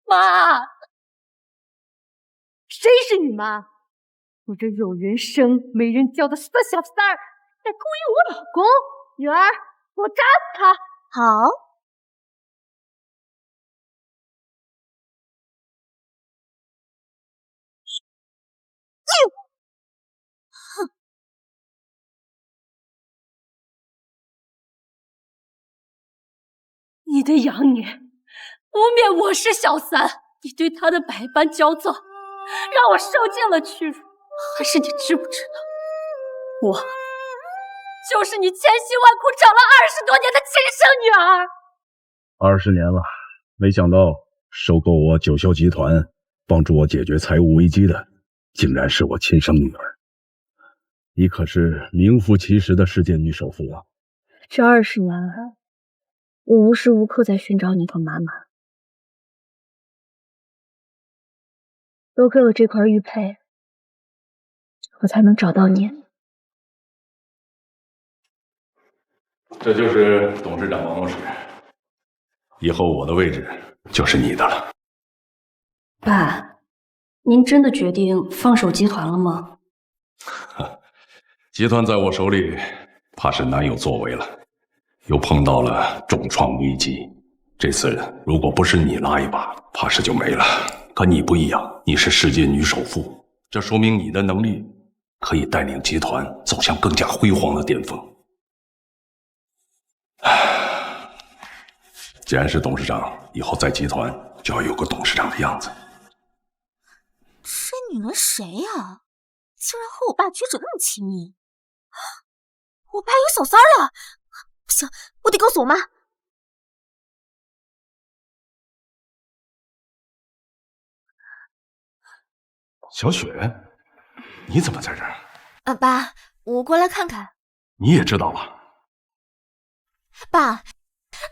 妈，谁是你妈？你这有人生没人教的死小三儿，还勾引我老公！女儿，给我扎死他！好。哼！你的养女污蔑我是小三，你对她的百般骄纵，让我受尽了屈辱。可是你知不知道，我就是你千辛万苦找了20多年的亲生女儿。20年了，没想到收购我九霄集团，帮助我解决财务危机的，竟然是我亲生女儿。你可是名副其实的世界女首富啊！这20年来，我无时无刻在寻找你和妈妈。多亏了这块玉佩，我才能找到你。这就是董事长办公室，以后我的位置就是你的了。爸，您真的决定放手集团了吗？集团在我手里，怕是难有作为了，又碰到了重创危机。这次如果不是你拉一把，怕是就没了。可你不一样，你是世界女首富，这说明你的能力可以带领集团走向更加辉煌的巅峰。既然是董事长，以后在集团就要有个董事长的样子。这女人谁呀？竟然和我爸举止那么亲密！我爸有小三了！不行，我得告诉我妈。小雪，你怎么在这儿？爸，我过来看看。你也知道了？爸，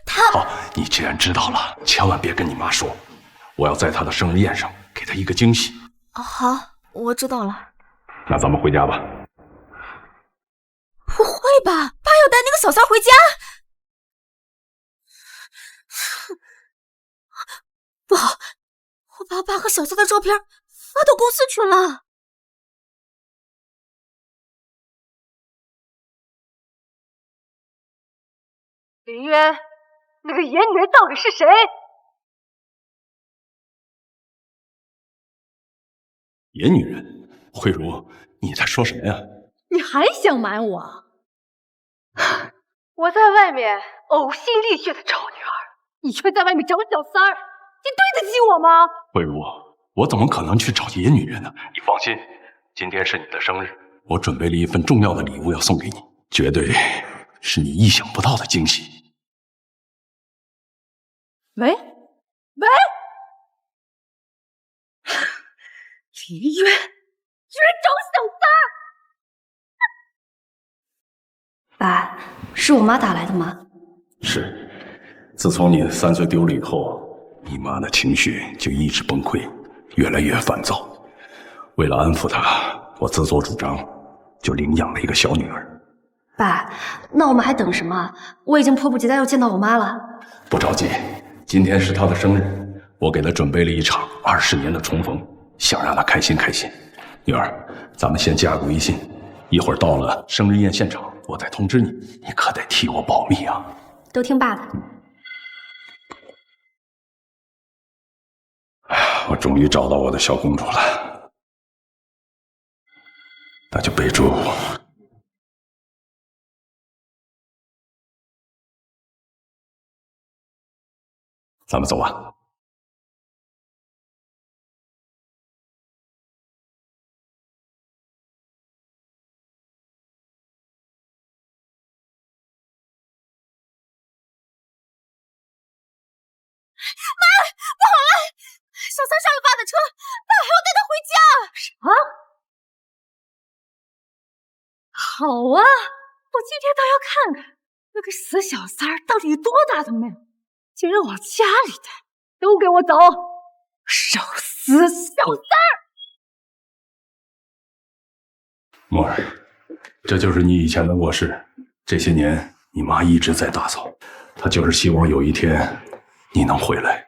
他……好，你既然知道了，千万别跟你妈说。我要在她的生日宴上给她一个惊喜。好，我知道了。那咱们回家吧。不会吧？爸要带那个小三回家？不好，我把爸和小三的照片发到公司群了。林渊，那个野女人到底是谁？野女人？慧茹，你在说什么呀？你还想瞒我？我在外面呕心沥血的找女儿，你却在外面找小三儿，你对得起我吗？慧茹，我怎么可能去找野女人呢？你放心，今天是你的生日，我准备了一份重要的礼物要送给你，绝对是你意想不到的惊喜。喂，林渊居然找小三儿！爸，是我妈打来的吗？是，自从你3岁丢了以后，你妈的情绪就一直崩溃，越来越烦躁。为了安抚她，我自作主张就领养了一个小女儿。爸，那我们还等什么？我已经迫不及待要见到我妈了。不着急，今天是她的生日，我给她准备了一场20年的重逢，想让她开心开心。女儿，咱们先加个微信，一会儿到了生日宴现场，我再通知你，你可得替我保密啊。都听爸的。我终于找到我的小公主了，那就备注咱们走吧。小三上了爸的车，爸还要带他回家。啥？好啊，我今天倒要看看那个死小三儿到底有多大的命，竟然往家里带！都给我走！找死小三儿！沫儿，这就是你以前的卧室，这些年你妈一直在打扫，她就是希望有一天你能回来。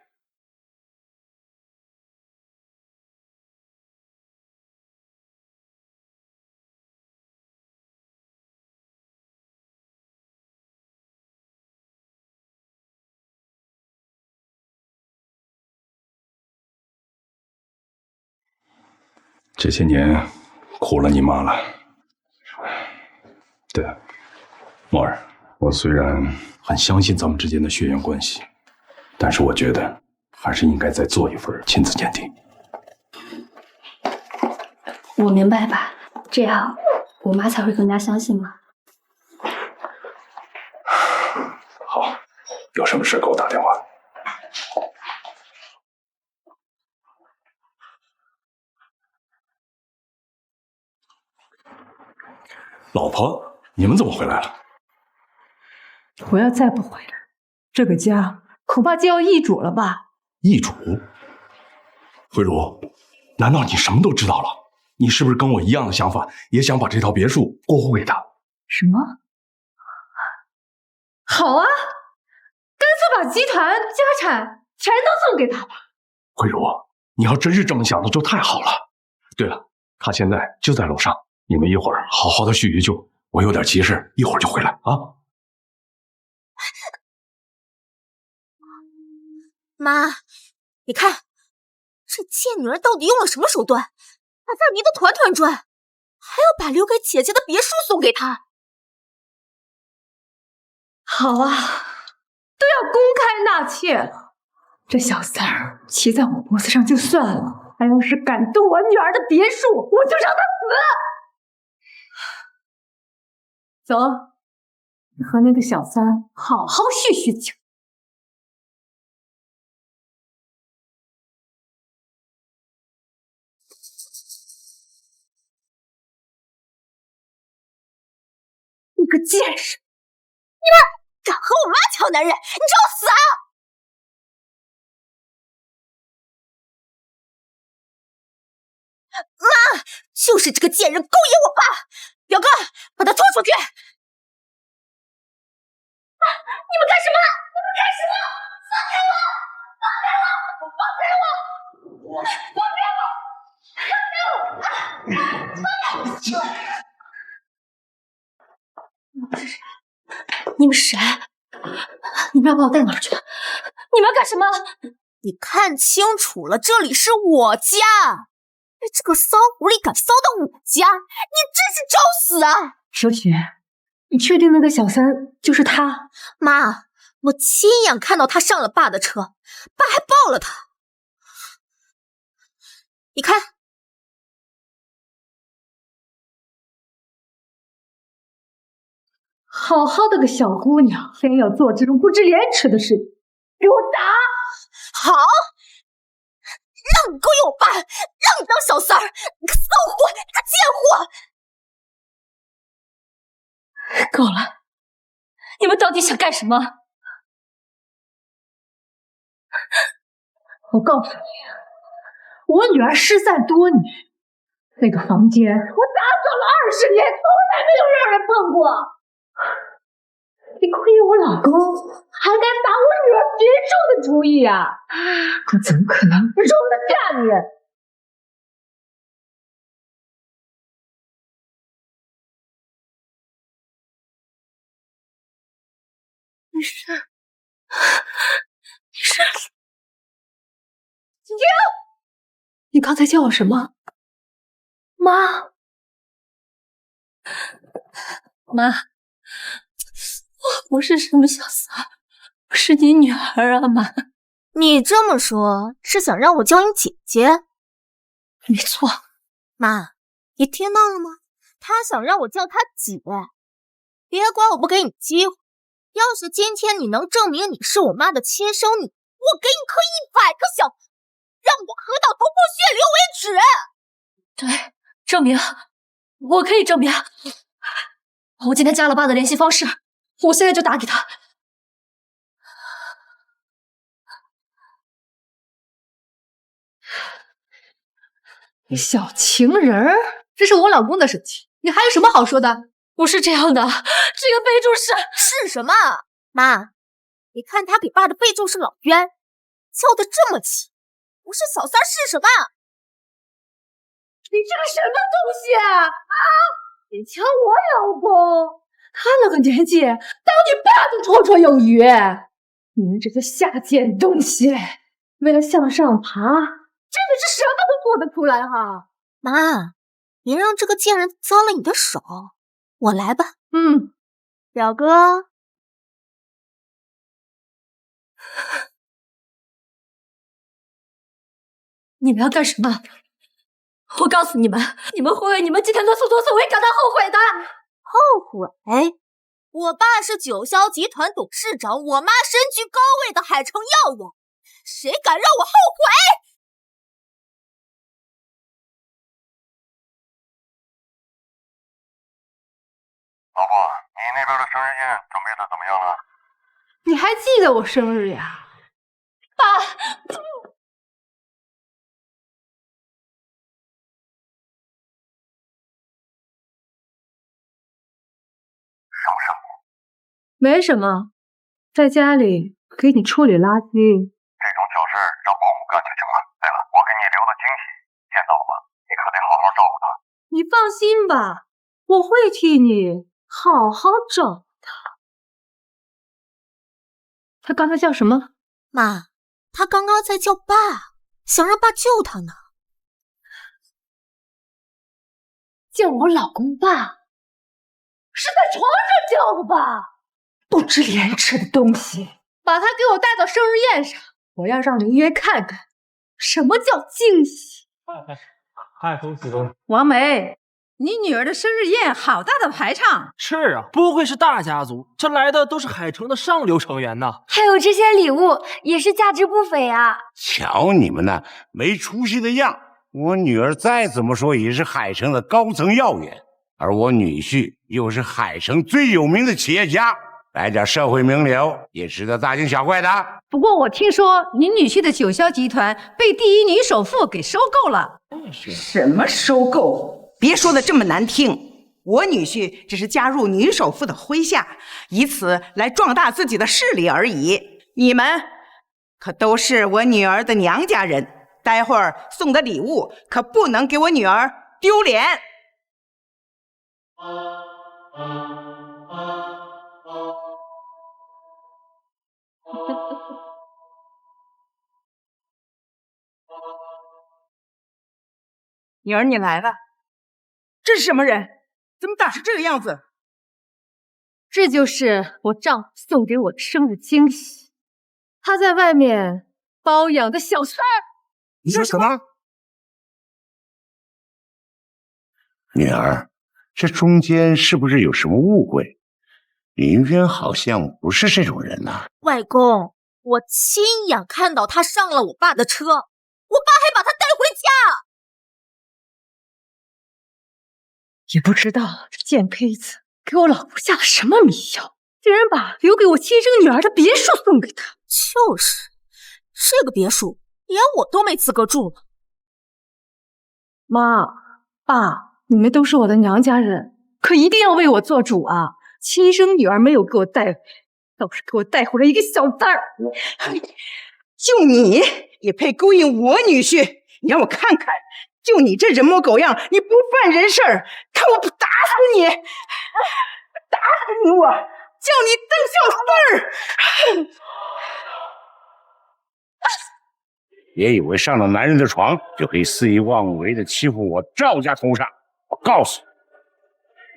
这些年苦了你妈了。对，墨儿，我虽然很相信咱们之间的血缘关系，但是我觉得还是应该再做一份亲子鉴定。我明白吧？这样我妈才会更加相信嘛。好，有什么事给我打电话。老婆，你们怎么回来了？我要再不回来，这个家恐怕就要易主了吧？易主？慧茹，难道你什么都知道了？你是不是跟我一样的想法，也想把这套别墅过户给他？什么？好啊，干脆把集团家产全都送给他吧。慧茹，你要真是这么想的，就太好了。对了，他现在就在楼上，你们一会儿好好的叙叙旧。我有点急事，一会儿就回来啊。妈，你看，这贱女人到底用了什么手段，把咱迷得团团转，还要把留给姐姐的别墅送给她。好啊，都要公开纳妾了，这小三儿骑在我脖子上就算了，还要是敢动我女儿的别墅，我就让她死！走，和那个小三好好叙叙旧。你个贱人，你们敢和我妈抢男人，你找死啊！妈，就是这个贱人勾引我爸，表哥，把他拖出去！你们干什么？你们干什么？放开我！放开我！放开我！放开我！放开我！你们是谁？你们要把我带哪儿去？你们要干什么？你看清楚了，这里是我家！你这个骚狐狸敢骚到我家，你真是找死啊！小雪，你确定那个小三就是他？妈，我亲眼看到他上了爸的车，爸还抱了他。你看，好好的个小姑娘，非要做这种不知廉耻的事，给我打！好，让你勾引我爸，让你当小三儿，你个骚货，你个贱货！够了！你们到底想干什么？我告诉你，我女儿失散多年，那个房间我打扫了20年，从来没有让人碰过。你亏我老公还敢打我女儿别墅的主意啊！我怎么可能容得下你？你是你刚才叫我什么？妈？妈，我不是什么小三，我是你女儿啊，妈。你这么说是想让我叫你姐姐？没错。妈，你听到了吗？他想让我叫他姐。别怪我不给你机会，要是今天你能证明你是我妈的亲生女，我给你磕100个响，让我喝到头破血流为止。对，证明，我可以证明。我今天加了爸的联系方式，我现在就打给他。小情人儿，这是我老公的事情，你还有什么好说的？不是这样的，这个备注是什么？妈，你看他给爸的备注是老冤，叫得这么齐，不是小三是什么？你这个什么东西啊！你抢我老公，他那个年纪当你爸都绰绰有余。你们这些下贱东西，为了向上爬，真的是什么都做得出来哈！妈，别让这个贱人脏了你的手，我来吧。表哥。你们要干什么？我告诉你们，你们会为你们今天的所作所为感到后悔的。后悔？我爸是九霄集团董事长，我妈身居高位的海城药业，谁敢让我后悔？老婆，你那边的生日宴准备的怎么样了？你还记得我生日呀？爸，没什么，在家里给你处理垃圾。这种小事让保姆干就行了。对了，我给你留的惊喜，见到了你可得好好照顾他。你放心吧，我会替你好好照顾他。他刚才叫什么？妈，他刚刚在叫爸，想让爸救他呢。叫我老公爸，是在床上叫的吧？不知廉耻的东西！把他给我带到生日宴上，我要让林渊看看什么叫惊喜。嗨，恭喜恭喜！王梅，你女儿的生日宴好大的排场！是啊，不愧是大家族，这来的都是海城的上流成员呐。还有这些礼物也是价值不菲啊！瞧你们那没出息的样！我女儿再怎么说也是海城的高层要员，而我女婿又是海城最有名的企业家，来点社会名流也值得大惊小怪的。不过我听说你女婿的九霄集团被第一女首富给收购了。什么收购？别说的这么难听，我女婿只是加入女首富的麾下，以此来壮大自己的势力而已。你们可都是我女儿的娘家人，待会儿送的礼物可不能给我女儿丢脸。女儿，你来了，这是什么人？怎么打成这个样子？这就是我丈夫送给我的生日惊喜，他在外面包养的小三儿。你说什么？女儿，这中间是不是有什么误会？林渊好像不是这种人呐。外公，我亲眼看到他上了我爸的车，我爸还把他带回家。也不知道这贱胚子给我老婆下了什么迷药，竟然把留给我亲生女儿的别墅送给她。就是，这个别墅连我都没资格住了。妈，爸，你们都是我的娘家人，可一定要为我做主啊！亲生女儿没有给我带回，倒是给我带回来一个小三儿。就你也配勾引我女婿？你让我看看，就你这人模狗样，你不犯人事儿，看我不打死你！打死你我！叫你邓小四儿！别以为上了男人的床就可以肆意妄为的欺负我赵家头上。我告诉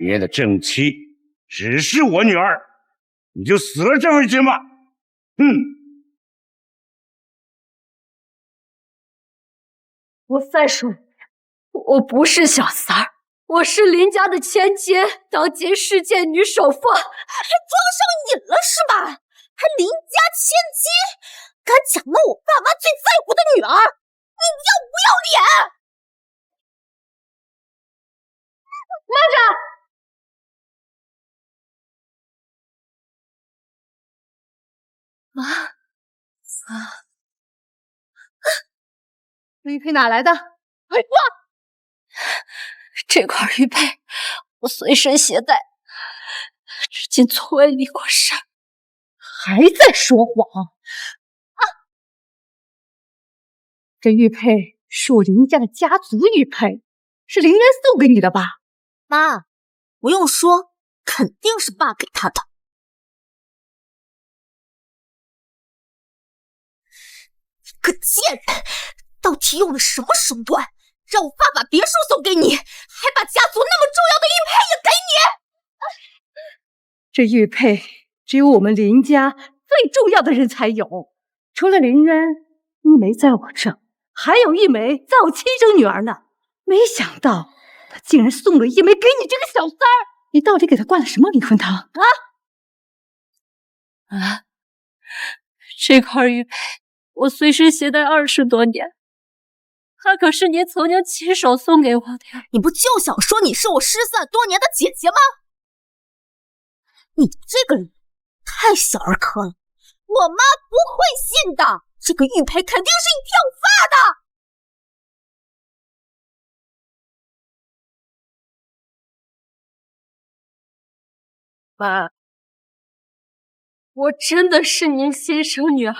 你，爷的正妻只是我女儿，你就死了这份心吧。我再说，我不是小三儿，我是林家的千金，当今世界女首富，还装上瘾了是吧？还林家千金，敢抢了我爸妈最在乎的女儿，你要不要脸？慢着！玉佩哪来的？这块玉佩我随身携带，至今从未离过身。还在说谎啊！这玉佩是我林家的家族玉佩，是林渊送给你的吧？妈，不用说，肯定是爸给他的。你个贱人，到底用了什么手段，让我爸把别墅送给你，还把家族那么重要的玉佩也给你。这玉佩只有我们林家最重要的人才有，除了林渊，一枚在我这，还有一枚在我亲生女儿呢。没想到他竟然送了一枚给你这个小三儿，你到底给他灌了什么离婚汤啊？这块玉佩我随身携带20多年，它可是您曾经亲手送给我的呀。你不就想说你是我失散多年的姐姐吗？你这个人太小儿科了，我妈不会信的。这个玉佩肯定是你骗我爸的。妈，我真的是您亲生女儿，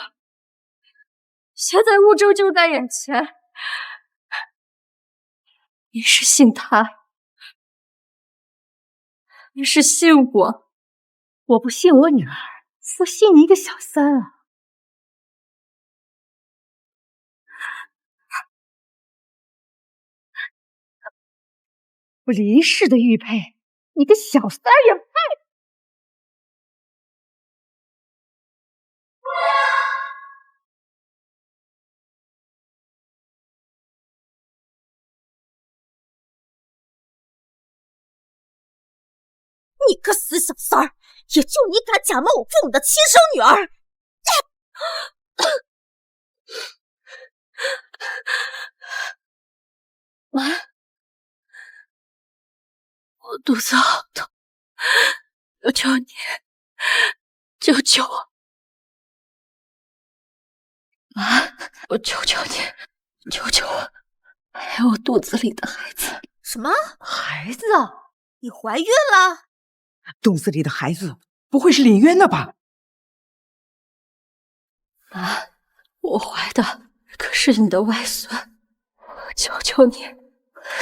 现在物证就在眼前，你是信他，你是信我。我不信我女儿，我信你一个小三啊！我林氏的玉佩，你个小三也配？你个死小三儿，也就你敢假冒我父母的亲生女儿！妈，我肚子好痛，求求你，救救我！妈，我求求你，救救我！还有我肚子里的孩子。什么孩子？你怀孕了？肚子里的孩子不会是林渊的吧？妈，我怀的可是你的外孙，我求求你，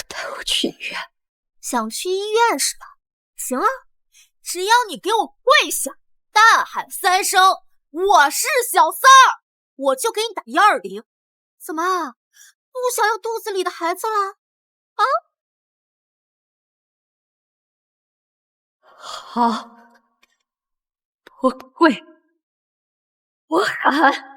带我去医院。想去医院是吧？行啊，只要你给我跪下，大喊3声“我是小三儿”，我就给你打120。怎么，不想要肚子里的孩子了？啊？好，我跪，我喊。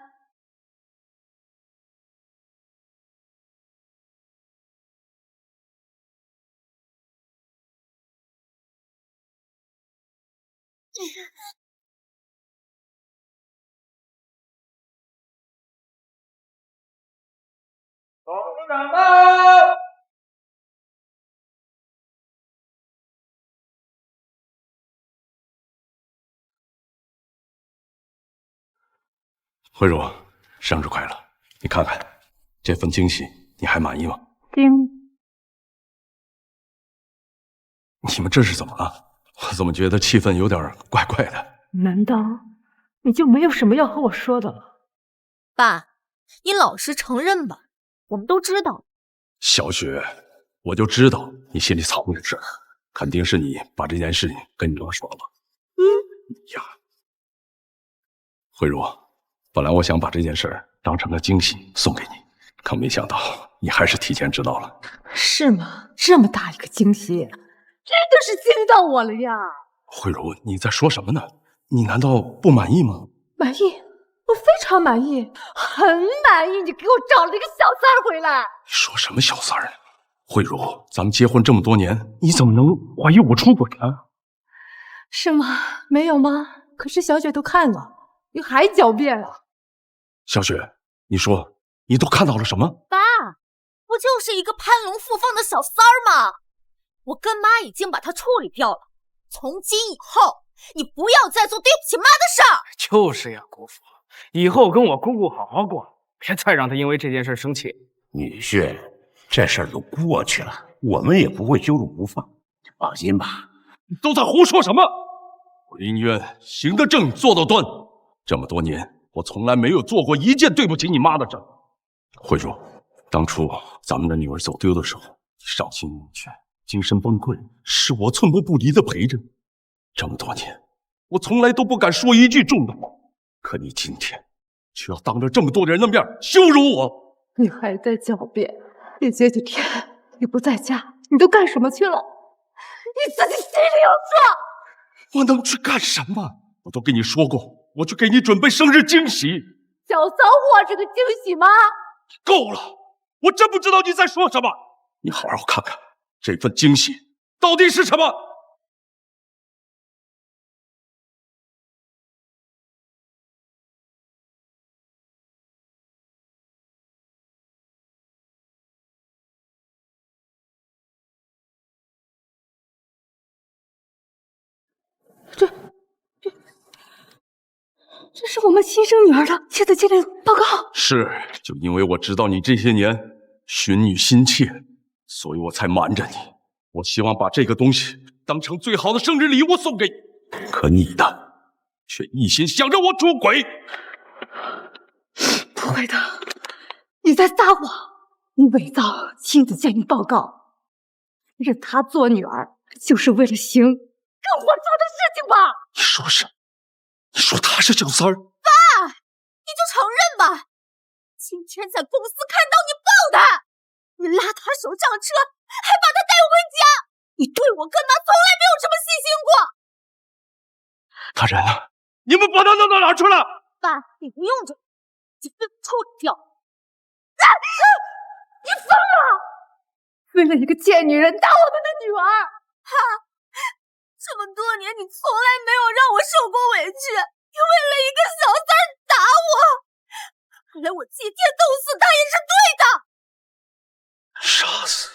董事长到！慧茹，生日快乐！你看看这份惊喜，你还满意吗？你们这是怎么了？我怎么觉得气氛有点怪怪的？难道你就没有什么要和我说的了？爸，你老实承认吧，我们都知道。小雪，我就知道你心里藏着事，肯定是你把这件事情跟你妈说了。呀，慧茹，本来我想把这件事当成个惊喜送给你，可没想到你还是提前知道了。是吗？这么大一个惊喜，真的是惊到我了呀！慧茹，你在说什么呢？你难道不满意吗？满意，我非常满意，很满意。你给我找了一个小三儿回来。你说什么小三儿呢？慧茹，咱们结婚这么多年，你怎么能怀疑我出轨呢？是吗？没有吗？可是小雪都看了，你还狡辩啊？小雪，你说你都看到了什么？爸，不就是一个攀龙附凤的小三儿吗？我跟妈已经把他处理掉了，从今以后你不要再做对不起妈的事儿。就是呀，姑父，以后跟我姑姑好好过，别再让她因为这件事生气。女婿，这事儿都过去了，我们也不会揪住不放，放心吧。你都在胡说什么？我林渊行得正，坐得端，这么多年，我从来没有做过一件对不起你妈的事。慧茹，当初咱们的女儿走丢的时候，你伤心欲绝，精神崩溃，是我寸步不离的陪着你。这么多年，我从来都不敢说一句重的话，可你今天却要当着这么多人的面羞辱我。你还在狡辩？这些天你不在家，你都干什么去了？你自己心里有数。我能去干什么？我都跟你说过，我去给你准备生日惊喜。小骚货是个惊喜吗？够了，我真不知道你在说什么。你好好看看这份惊喜到底是什么。这是我们亲生女儿的妻子鉴定报告。是，就因为我知道你这些年寻女心切，所以我才瞒着你。我希望把这个东西当成最好的生日礼物送给你，可你呢，却一心想着我出轨。不会的，你在撒谎，你伪造亲子鉴定报告，认她做女儿，就是为了行更龌龊的事情吧？你说什么？你说他是小三儿？爸，你就承认吧。今天在公司看到你抱他，你拉他手上车，还把他带回家，你对我跟妈从来没有这么细心过。他人呢？你们把他弄到哪儿去了？爸，你不用这，直接臭掉！你疯了！为了一个贱女人打我们的女儿！这么多年，你从来没有让我受过委屈，你为了一个小三打我，看来我替天斗死他也是对的。杀死！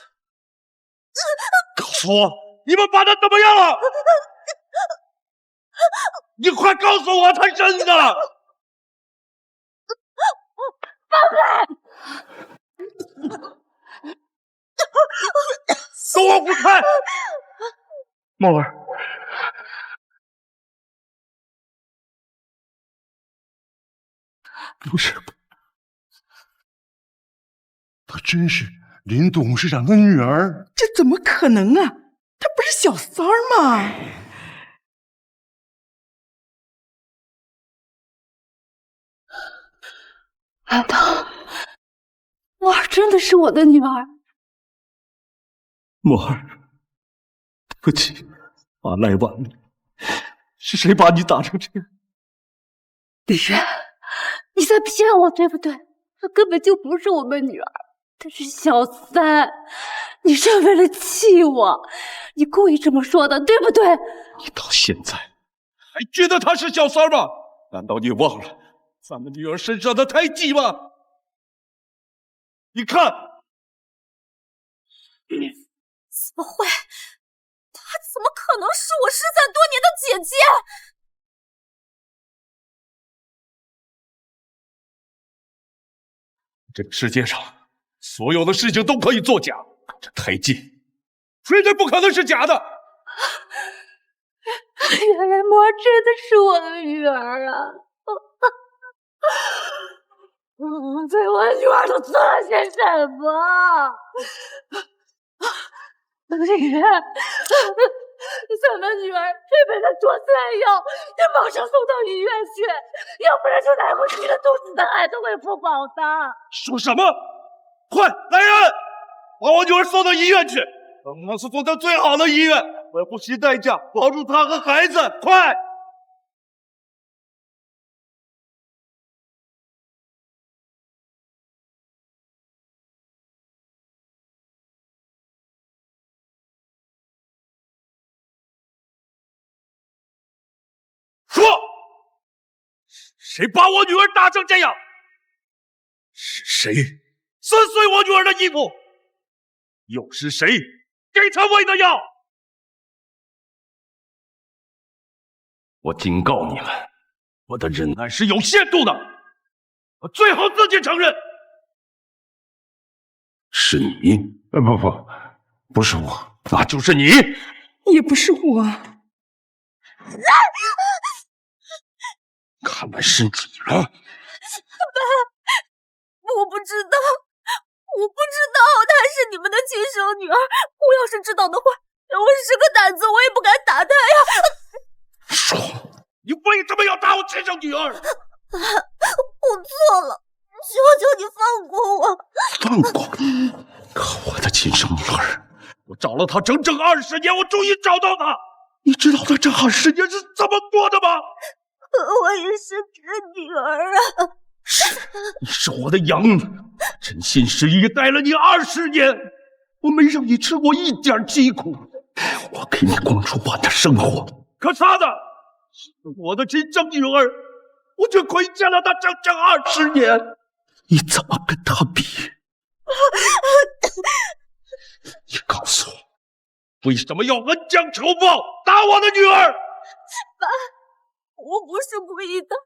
告诉我，你们把他怎么样了？你快告诉我他真的！给我滚开！梦儿，不是吧？她真是林董事长的女儿？这怎么可能啊？她不是小三儿吗？难道莫儿真的是我的女儿？墨儿，对不起，把赖晚了。是谁把你打成这样？李渊，你在骗我对不对？她根本就不是我们女儿，她是小三。你是为了气我，你故意这么说的，对不对？你到现在还觉得她是小三吗？难道你忘了咱们女儿身上的胎记吗？你看，怎么会？她怎么可能是我失散多年的姐姐？这个世界上所有的事情都可以作假，这胎记绝对不可能是假的。原来莫儿真的是我的女儿啊！对我女儿都做了些什么？李渊，咱们女儿这辈子多次来要，你马上送到医院去，要不然就来不及了，肚子的孩子会不饱的。说什么？快来人，把我女儿送到医院去，当然是送到最好的医院，我要不惜代价保住她和孩子，快！说，谁把我女儿打成这样？是谁撕碎我女儿的衣服？又是谁给她喂的药？我警告你们，我的忍耐是有限度的，我最好自己承认。是你？不是我，那就是你，也不是我。看来是你了。我不知道她是你们的亲生女儿。我要是知道的话，让我10个胆子我也不敢打她呀。说，你为什么要打我亲生女儿？我错了，求求你放过我。放过你？亲生女儿，我找了她整整20年，我终于找到她。你知道她这20年是怎么过的吗？我也是个女儿啊！是，你是我的养女，真心实意带了你20年，我没让你吃过一点疾苦，我给你公主般的生活。可她呢，是我的亲生女儿，我却亏欠了她整整20年，你怎么跟她比？你告诉我，为什么要恩将仇报，打我的女儿？爸，我不是故意的，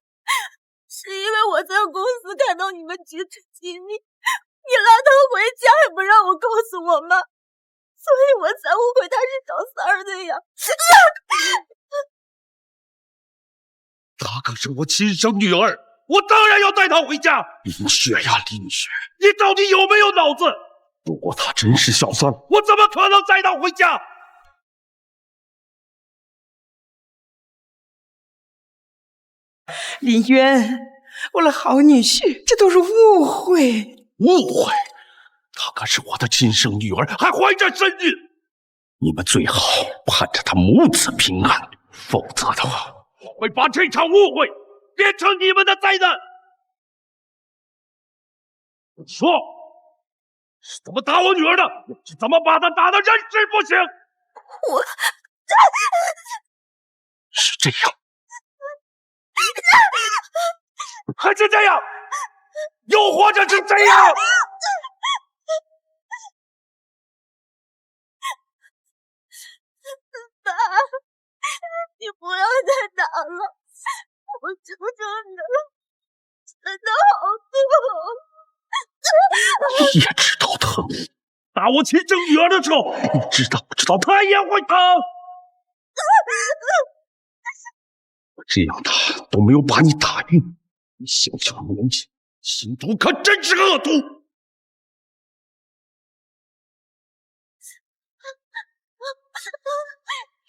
是因为我在公司看到你们举止亲密，你拉他回家也不让我告诉我妈，所以我才误会他是小三儿的呀。她可是我亲生女儿，我当然要带她回家。林雪呀，林雪，你到底有没有脑子？如果她真是小三，我怎么可能带她回家？林渊，我的好女婿，这都是误会。误会？她可是我的亲生女儿，还怀着身孕。你们最好盼着她母子平安，否则的话，我会把这场误会变成你们的灾难。说，是怎么打我女儿的？我是怎么把她打得人事不省？我是这样，还是这样，又或者是这样？爸，你不要再打了，我求求你了，真的好痛。你也知道疼，打我亲生女儿的时候，你知道不知道她也会疼？这样她都没有把你打晕，你小小年纪，心毒可真是恶毒。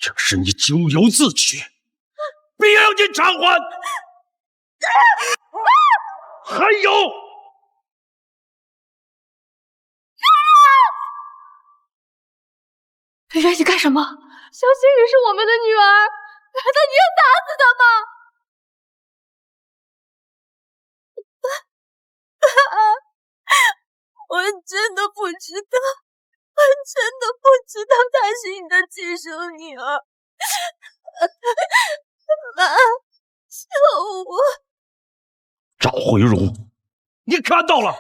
要是你咎由自取，必让你偿还。还有，林渊，你干什么？小心雨是我们的女儿，难道你要打死她吗？我真的不知道，我真的不知道她是你的亲生女儿。妈，救我！赵慧茹，你看到了，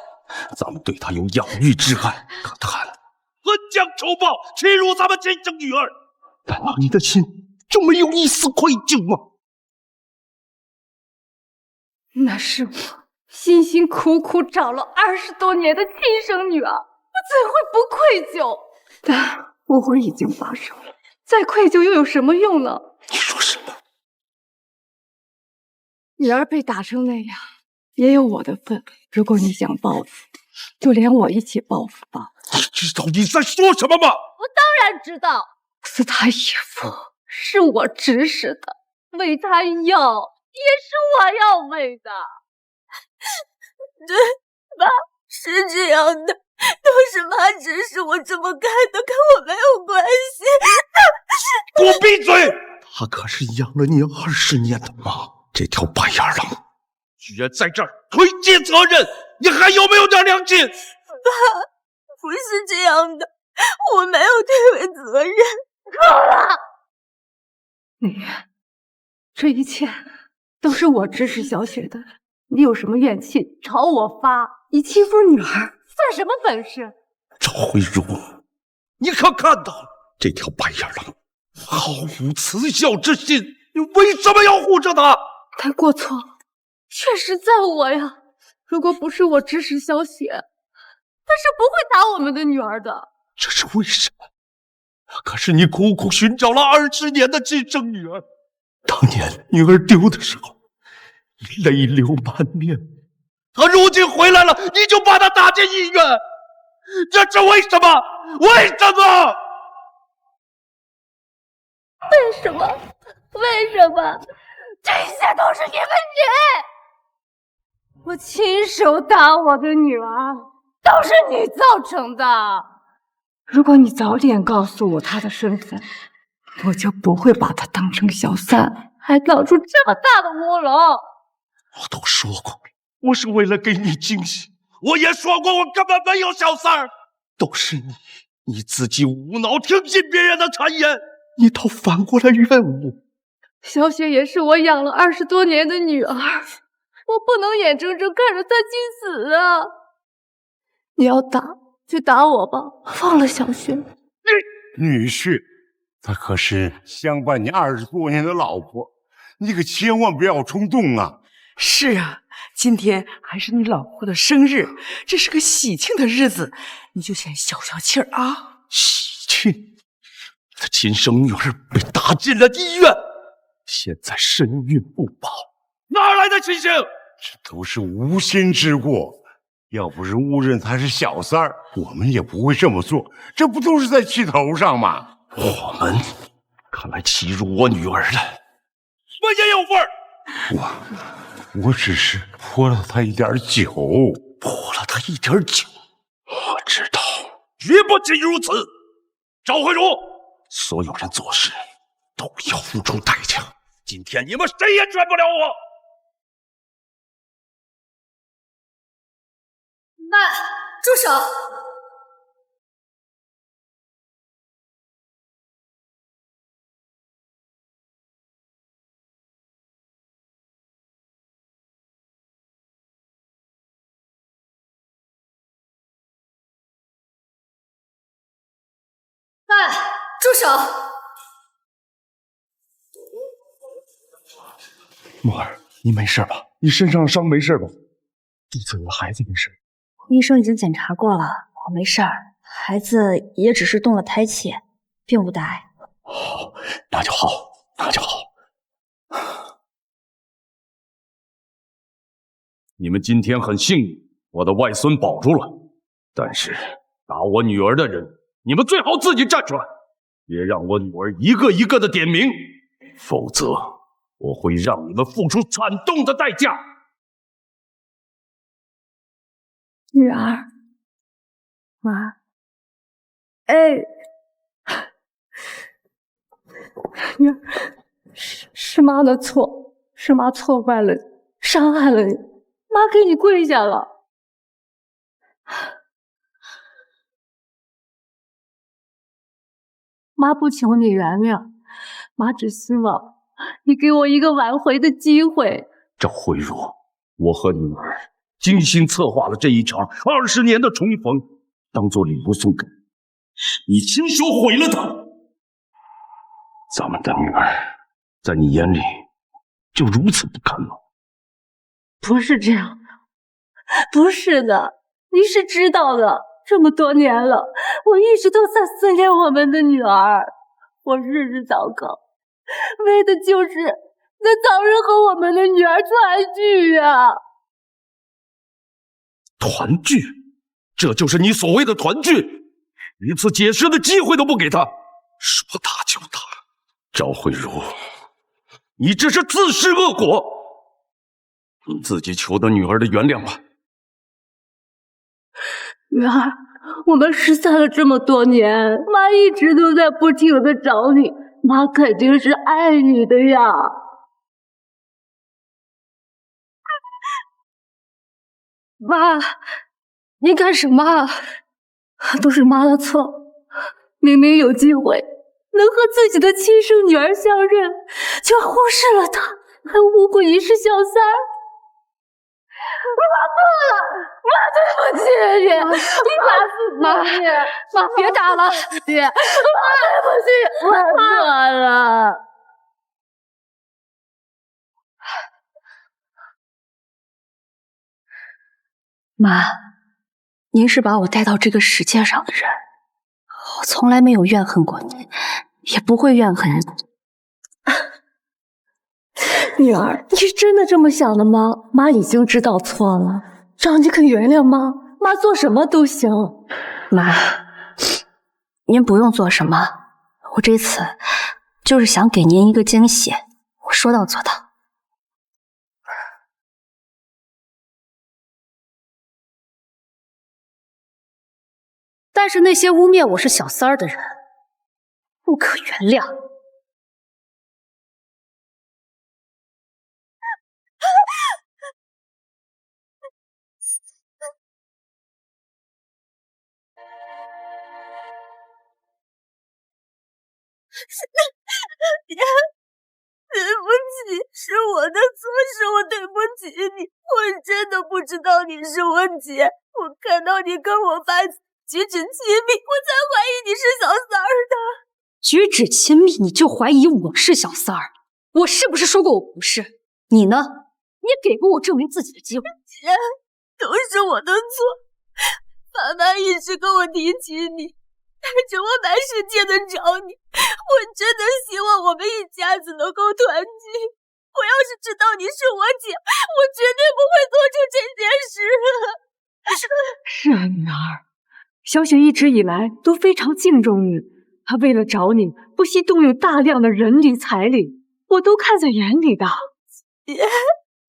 咱们对她有养育之恩，可她呢，恩将仇报，欺辱咱们亲生女儿，难道你的心就没有一丝愧疚吗？那是我辛辛苦苦找了20多年的亲生女儿，我怎会不愧疚？但误会已经发生了，再愧疚又有什么用呢？你说什么？女儿被打成那样，也有我的份。如果你想报复，就连我一起报复吧。你知道你在说什么吗？我当然知道，司他爷父是我指使的，喂他药也是我要喂的。对，妈，是这样的，都是妈指使我这么干的，跟我没有关系。给我闭嘴！她可是养了你20年的妈，这条白眼狼居然在这儿推卸责任，你还有没有点良心？爸，不是这样的，我没有推诿责任。够了！宁愿，这一切都是我指使小雪的。你有什么怨气朝我发？你欺负女儿算什么本事？赵慧茹，你可看到了这条白眼狼毫无慈孝之心，你为什么要护着他？他过错确实在我呀，如果不是我指使小雪，他是不会打我们的女儿的。这是为什么？可是你苦苦寻找了20年的亲生女儿，当年女儿丢的时候，你泪流满面，她如今回来了，你就把她打进医院，这是为什么？为什么？为什么？为什么？这些都是你们我亲手打我的女儿，都是你造成的。如果你早点告诉我他的身份，我就不会把他当成小三，还闹出这么大的乌龙。我都说过，我是为了给你惊喜。我也说过，我根本没有小三儿，都是你自己无脑听信别人的谗言，你倒反过来怨我。小雪也是我养了20多年的女儿，我不能眼睁睁看着她去死啊！你要打就打我吧，放了小雪。女婿，她可是相伴你20多年的老婆，你可千万不要冲动啊！是啊，今天还是你老婆的生日，这是个喜庆的日子，你就先消消气儿啊！喜庆，他亲生女儿被打进了医院，现在身孕不保，哪来的喜庆？这都是无心之过，要不是误认他是小三儿，我们也不会这么做。这不都是在气头上吗？我们看来欺辱我女儿的，我也有份儿。我只是泼了他一点酒，泼了他一点酒。我知道，绝不仅如此。赵慧茹，所有人做事都要付出代价。今天你们谁也劝不了我。妈，住手！妈，住手！墨儿，你没事吧？你身上的伤没事吧？肚子里的孩子没事？医生已经检查过了，我没事儿，孩子也只是动了胎气，并无大碍。哦，那就好，那就好。你们今天很幸运，我的外孙保住了。但是打我女儿的人，你们最好自己站出来，别让我女儿一个一个的点名，否则我会让你们付出惨痛的代价。女儿，妈，女儿，是妈的错，是妈错怪了你，伤害了你，妈给你跪下了。妈不求你原谅，妈只希望你给我一个挽回的机会。赵慧茹，我和女儿精心策划了这一场20年的重逢，当做礼物送给你，你亲手毁了它。咱们的女儿在你眼里就如此不堪吗？不是这样的，不是的，你是知道的。这么多年了，我一直都在思念我们的女儿，我日日祷告，为的就是能早日和我们的女儿团聚呀。团聚？这就是你所谓的团聚？一次解释的机会都不给他，说打就打。赵慧茹，你这是自食恶果，你自己求得女儿的原谅吧。女儿，我们失散了这么多年，妈一直都在不停的找你，妈肯定是爱你的呀。妈，你干什么？都是妈的错，明明有机会能和自己的亲生女儿相认，却忽视了她，还诬过你是小三。妈错了，妈对不起你，妈死你，妈别打了，爹，妈对不起，我错了。妈，您是把我带到这个世界上的人，我从来没有怨恨过你，也不会怨恨你。女儿，你是真的这么想的吗？妈已经知道错了，只要你肯原谅妈，妈做什么都行。妈，您不用做什么，我这次就是想给您一个惊喜，我说到做到。大但是那些污蔑我是小三儿的人，不可原谅。对不起，是我的错，是我对不起你。我真的不知道你是我姐，我看到你跟我爸举止亲密，我才怀疑你是小三儿的。举止亲密你就怀疑我是小三儿？我是不是说过我不是？你呢？你也给过我证明自己的机会。姐，都是我的错。爸妈一直跟我提起你，带着我满世界的找你，我真的希望我们一家子能够团聚。我要是知道你是我姐，我绝对不会做出这件事。是啊，女儿，小雪一直以来都非常敬重你，她为了找你，不惜动用大量的人力财力，我都看在眼里的。姐，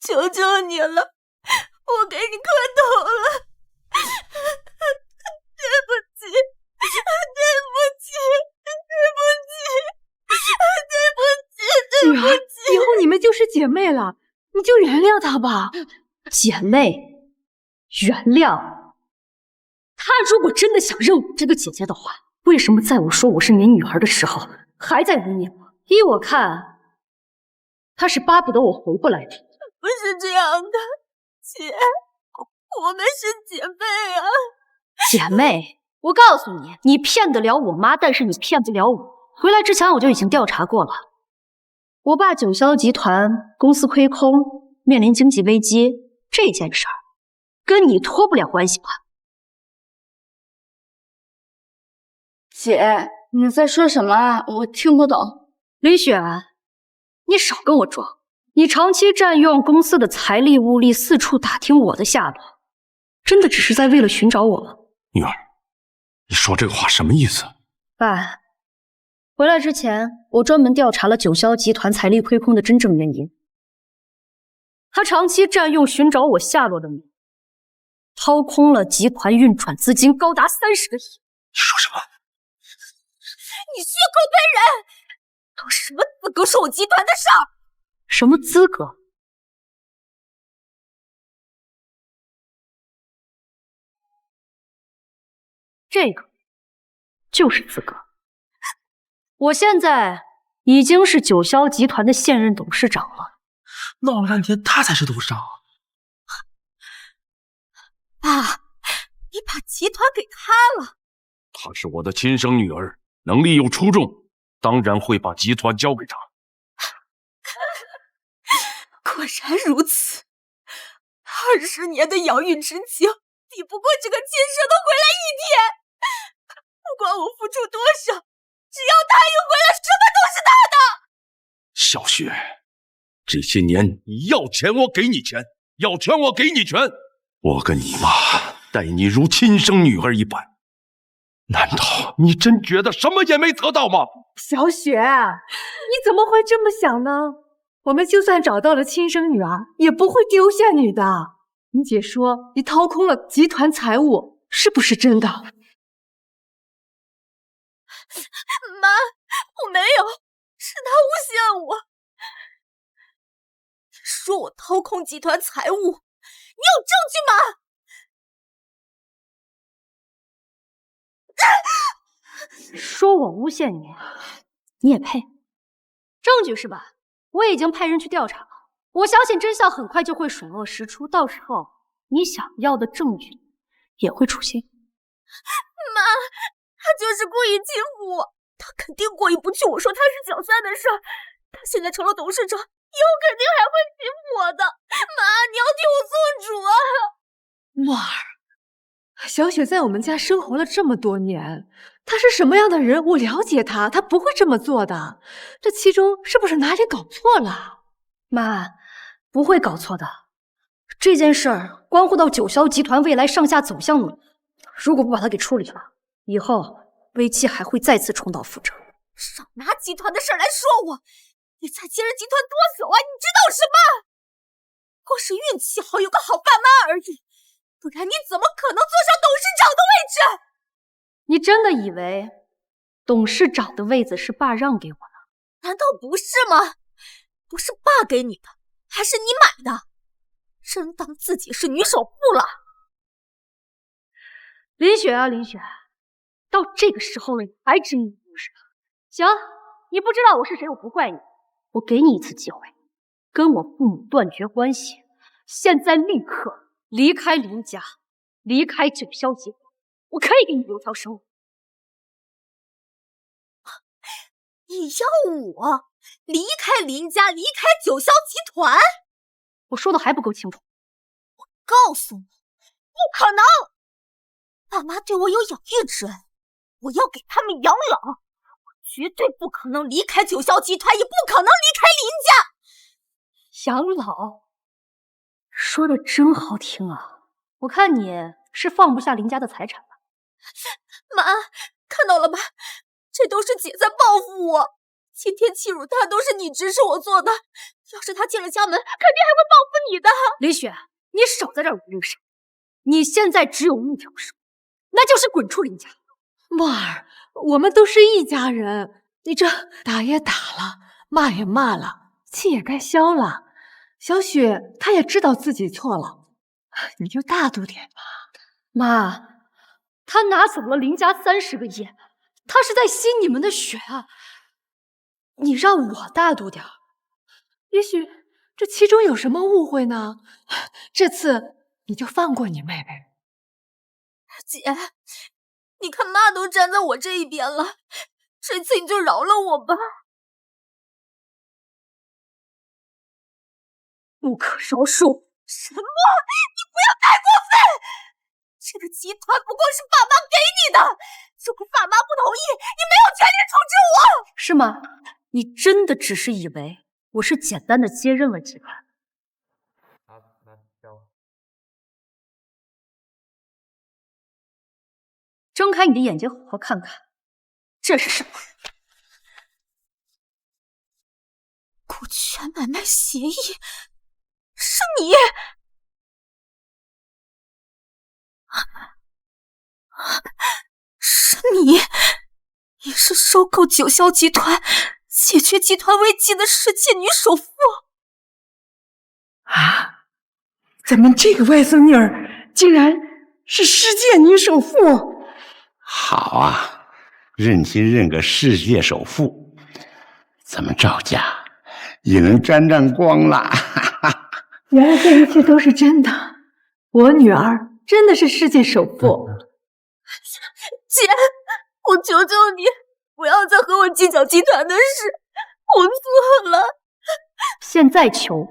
求求你了，我给你磕头了。对不起，对不起，对不起，对不起，对不起。以后你们就是姐妹了，你就原谅她吧。姐妹，原谅？她如果真的想认我这个姐姐的话，为什么在我说我是你女儿的时候，还在污蔑我？依我看，她是巴不得我回不来的。不是这样的，姐，我们是姐妹啊。姐妹，我告诉你，你骗得了我妈，但是你骗不了我。回来之前我就已经调查过了，我爸九霄集团公司亏空，面临经济危机，这件事儿跟你脱不了关系吧？姐，你在说什么啊？我听不懂。李雪，你少跟我装！你长期占用公司的财力物力，四处打听我的下落，真的只是在为了寻找我吗？女儿，你说这个话什么意思？爸，回来之前，我专门调查了九霄集团财力亏空的真正原因。他长期占用寻找我下落的名义，掏空了集团运转资金高达30个亿。你说什么？你血口喷人！都什么资格说我集团的事儿？什么资格？这个就是资格。我现在已经是九霄集团的现任董事长了。闹了半天，他才是董事长啊！爸，你把集团给他了。她是我的亲生女儿，能力又出众，当然会把集团交给她。果然如此，20年的养育之情，抵不过这个亲生的回来一天。不管我付出多少，只要他一回来，什么都是他的。小雪，这些年你要钱我给你钱，要权我给你权，我跟你妈待你如亲生女儿一般。难道你真觉得什么也没得到吗？小雪，你怎么会这么想呢？我们就算找到了亲生女儿，也不会丢下你的。你姐说你掏空了集团财物，是不是真的？妈，我没有，是他诬陷我，说我掏空集团财物。你有证据吗？说我诬陷你，你也配？证据是吧？我已经派人去调查了，我相信真相很快就会水落石出，到时候你想要的证据也会出现。妈，他就是故意欺负我，他肯定过意不去我说他是小三的事儿。他现在成了董事长，以后肯定还会欺负我的。妈，你要替我做主啊！墨儿，小雪在我们家生活了这么多年，她是什么样的人，我了解她，她不会这么做的。这其中是不是哪里搞错了？妈，不会搞错的。这件事儿关乎到九霄集团未来上下走向的，如果不把它给处理了，以后危机还会再次重蹈覆辙。少拿集团的事儿来说我，你在接人集团多久啊？你知道什么？光是运气好，有个好爸妈而已，不然你怎么可能坐上董事长的位置？你真的以为董事长的位子是爸让给我的？难道不是吗？不是爸给你的，还是你买的？真当自己是女首富了？林雪啊，林雪，到这个时候了，你还执迷不悟是吧？行，你不知道我是谁，我不怪你。我给你一次机会，跟我父母断绝关系，现在立刻离开林家，离开九霄集团，我可以给你留条生路。你要我离开林家，离开九霄集团？我说的还不够清楚？我告诉你，不可能！爸妈对我有养育之恩，我要给他们养老，我绝对不可能离开九霄集团，也不可能离开林家。养老，说的真好听啊！我看你是放不下林家的财产吧？妈，看到了吧？这都是姐在报复我，欺天欺辱他都是你指使我做的。要是他进了家门，肯定还会报复你的。林雪，你少在这儿无理声。你现在只有一条生路，那就是滚出林家。墨儿，我们都是一家人，你这打也打了，骂也骂了，气也该消了。小雪她也知道自己错了，你就大度点吧。妈，他拿走了林家30个亿，他是在吸你们的血啊！你让我大度点儿。也许这其中有什么误会呢？这次你就放过你妹妹。姐，你看妈都站在我这一边了，这次你就饶了我吧。不可饶恕！什么？你不要太过分！这个集团不过是爸妈给你的，如果爸妈不同意，你没有权利处置我。是吗？你真的只是以为我是简单的接任了集团？睁开你的眼睛，好好看看，这是什么？股权买卖协议，是你！是你！你是收购九霄集团、解决集团危机的世界女首富啊！咱们这个外孙女儿竟然是世界女首富！好啊，认亲认个世界首富，咱们赵家也能沾沾光了。原来这一切都是真的，我女儿真的是世界首富。姐，我求求你，不要再和我计较集团的事，我错了。现在求，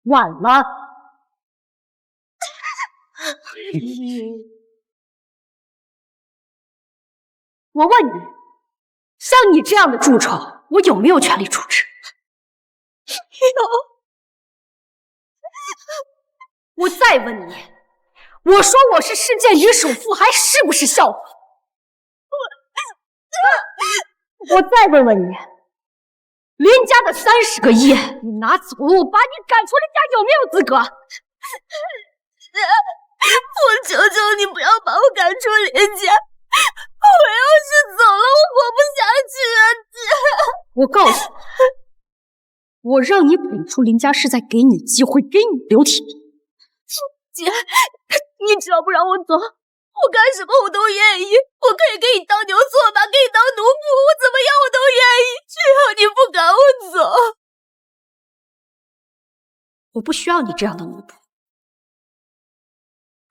晚了。我问你，像你这样的蛀虫，我有没有权利处置？有。我再问你，我说我是世界女首富，还是不是笑话？我再问问你，林家的30个亿你拿走了，我把你赶出林家，有没有资格？我求求你不要把我赶出林家，我要是走了，我活不下去啊！姐，我告诉你，我让你滚出林家是在给你机会，给你留体面。姐，你只要不让我走，我干什么我都愿意。我可以给你当牛做马，给你当奴仆，我怎么样我都愿意，只要你不赶我走。我不需要你这样的奴仆，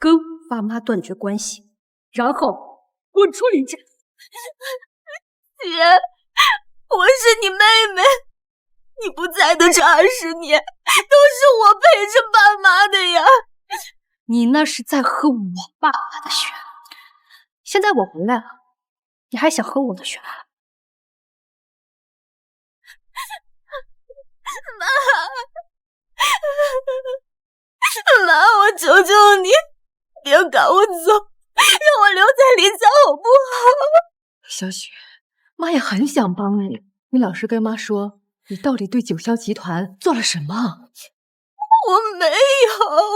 跟爸妈断绝关系，然后滚出林家。姐，我是你妹妹，你不在的这20年，都是我陪着爸妈的呀。你那是在喝我爸爸的血，现在我回来了，你还想喝我的血？妈，我求求你，别赶我走，让我留在林家好不好？小雪，妈也很想帮你，你老实跟妈说，你到底对九霄集团做了什么？我没有，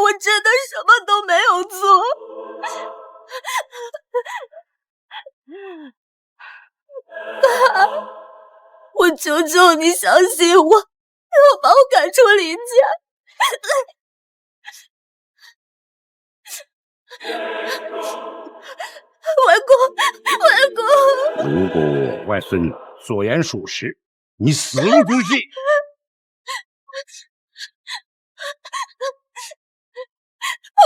我真的什么都没有做。求求你相信我，要把我赶出林家。外公，外公，如果外孙所言属实，你死无足惜。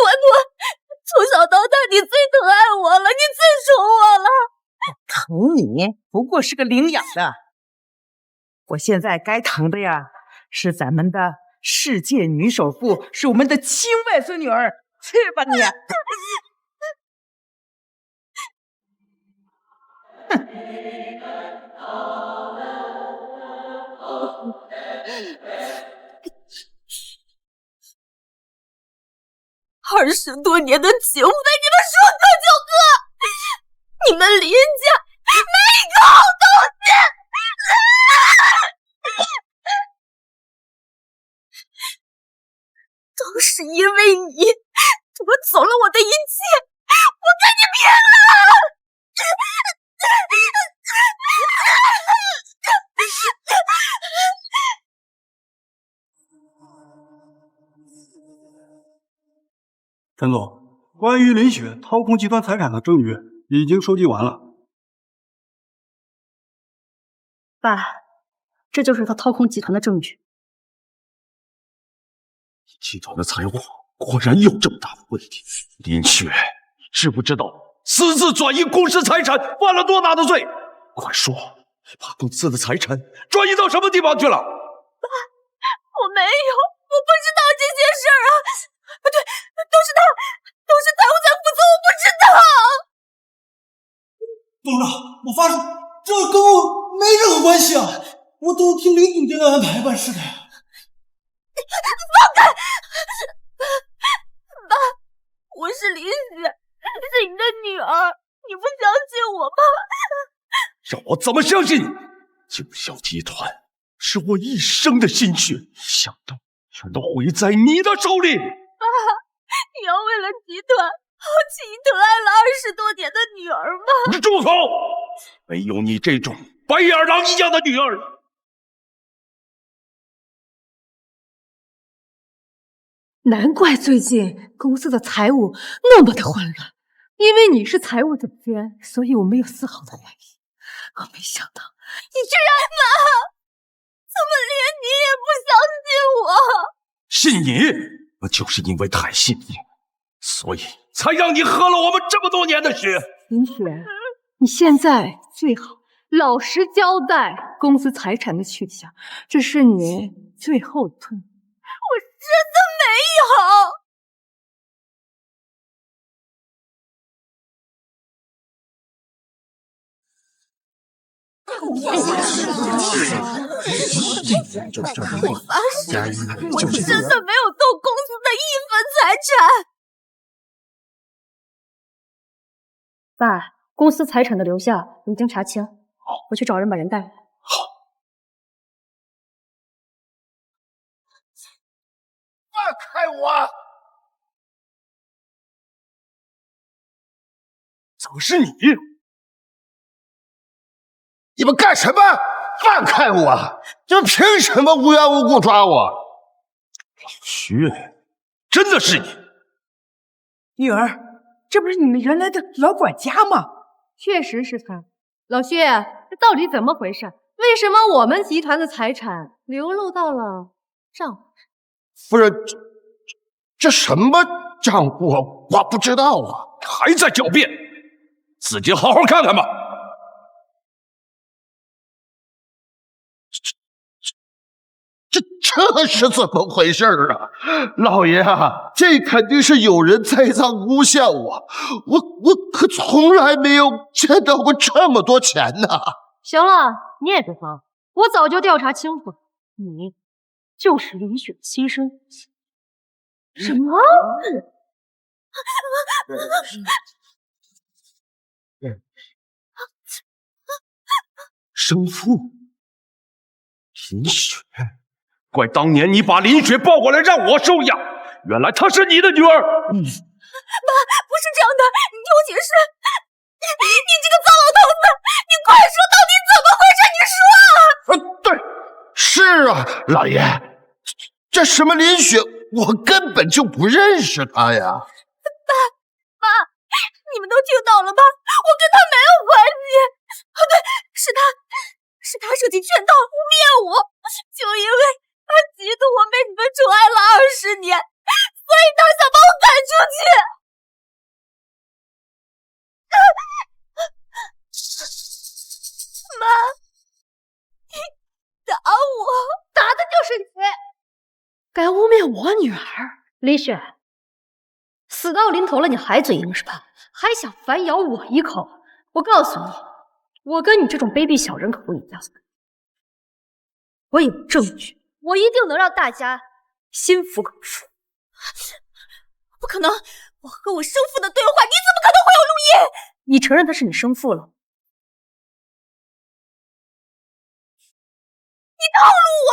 外公，从小到大你最疼爱我了，你最宠我了。疼你不过是个领养的，我现在该疼的呀，是咱们的世界女首富，是我们的亲外孙女儿。去吧你！20多年的情被你们说割就割，你们林家没一个好东西！都是因为你夺走了我的一切，我跟你拼了！陈总，关于林雪掏空集团财产的证据已经收集完了。爸，这就是他掏空集团的证据。集团的财务果然有这么大的问题。林雪，你知不知道私自转移公司财产犯了多大的罪？快说，你把公司的财产转移到什么地方去了？爸，我没有，我不知道这些事儿啊。对，都是财务在负责，我不知道。董事长，我发誓，这跟我没任何关系啊！我都听林总监的安排办事的呀。放开！爸，我是林雪，是你的女儿，你不相信我吗？让我怎么相信你？九霄集团是我一生的心血，想到全都毁在你的手里。爸，你要为了集团抛弃你疼爱了20多年的女儿吗？你住口！没有你这种白眼狼一样的女儿。难怪最近公司的财务那么的混乱，因为你是财务总监，所以我没有丝毫的怀疑。我没想到你居然妈，怎么连你也不相信我？信你，我就是因为太信你，所以才让你喝了我们这么多年的血。林雪，你现在最好老实交代公司财产的去向，这是你最后的退路。我真的没有。我发誓，我真的没有动公司的一分财产。爸，公司财产的流向已经查清，我去找人把人带来。放开我！怎么是你？你们干什么？放开我！你们凭什么无缘无故抓我？老薛，真的是你！女儿，这不是你们原来的老管家吗？确实是他。老薛，这到底怎么回事？为什么我们集团的财产流露到了账户上？夫人，这什么账户我不知道啊！还在狡辩，自己好好看看吧。这是怎么回事啊？老爷啊，这肯定是有人栽赃诬陷我，我可从来没有见到过这么多钱呢。行了，你也别慌，我早就调查清楚了，你就是林雪的亲生母亲。什么？生父，林雪。怪当年你把林雪抱过来让我收养，原来她是你的女儿。爸，不是这样的，你听我解释。你这个糟老头子，你快说到底怎么回事？你说。对，是啊，老爷，这什么林雪，我根本就不认识他呀。妈，你们都听到了吧？我跟他没有关系。哦，对，是他设计圈套污蔑我，就因为他嫉妒我被你们宠爱了20年，所以他想把我赶出去。妈，你打我，打的就是你，敢污蔑我女儿，李雪，死到临头了，你还嘴硬是吧？还想反咬我一口？我告诉你，我跟你这种卑鄙小人可不一样。我有证据，我一定能让大家心服口服。不可能，我和我生父的对话，你怎么可能会有录音？你承认他是你生父了？你套路我！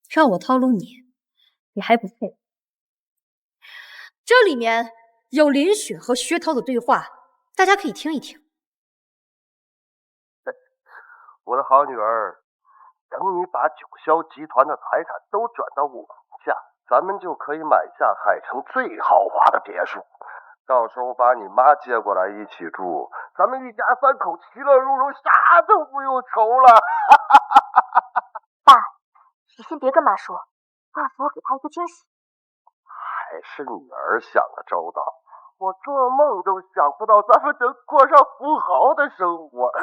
让我套路你，你还不配。这里面有林雪和薛涛的对话，大家可以听一听。我的好女儿，等你把九霄集团的财产都转到我名下，咱们就可以买下海城最豪华的别墅。到时候把你妈接过来一起住，咱们一家3口其乐融融，啥都不用愁了。爸，你先别跟妈说，告诉我给她一个惊喜。还是女儿想的周到，我做梦都想不到咱们能过上富豪的生活，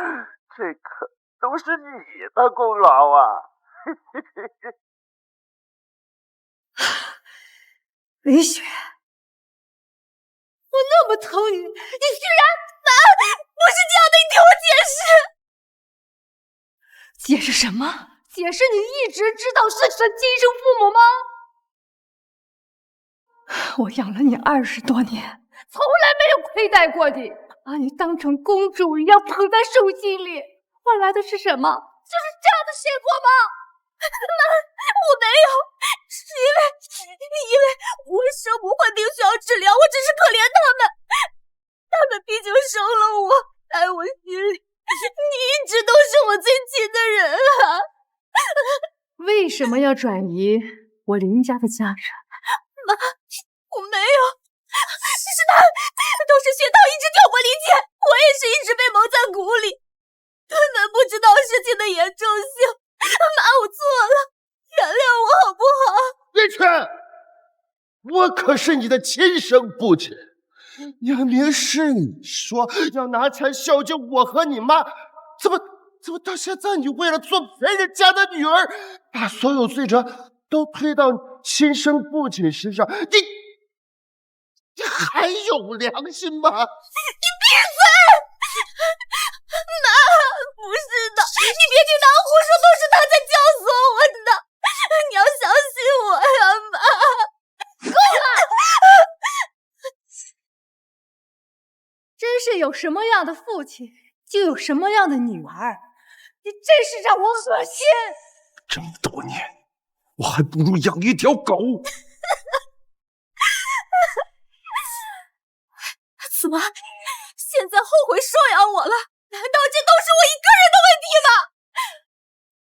这可都是你的功劳啊！李雪，我那么疼你，你居然妈，不是这样的，你听我解释。解释什么？解释你一直知道是你的亲生父母吗？我养了你20多年，从来没有亏待过你，把你当成公主一样捧在手心里，换来的是什么？就是这样的结果吗？妈，我没有，是因为我生母患病需要治疗，我只是可怜他们毕竟生了我，在我心里，你一直都是我最亲的人啊。为什么要转移我林家的家产？妈，我没有，是他，都是薛涛一直挑拨离间，我也是一直被蒙在鼓里，根本不知道事情的严重性。妈，我错了，原谅我好不好？林雪，我可是你的亲生父亲，明明是你说要拿钱孝敬我和你妈，怎么到现在你为了做别人家的女儿，把所有罪责都推到亲生父亲身上，你还有良心吗？你闭嘴！妈，不是的，你别听他胡说，都是他在教唆我的，你要相信我呀，妈。够了！真是有什么样的父亲，就有什么样的女儿，你真是让我恶心！这么多年，我还不如养一条狗。怎么，现在后悔收养我了？难道这都是我一个人的问题吗？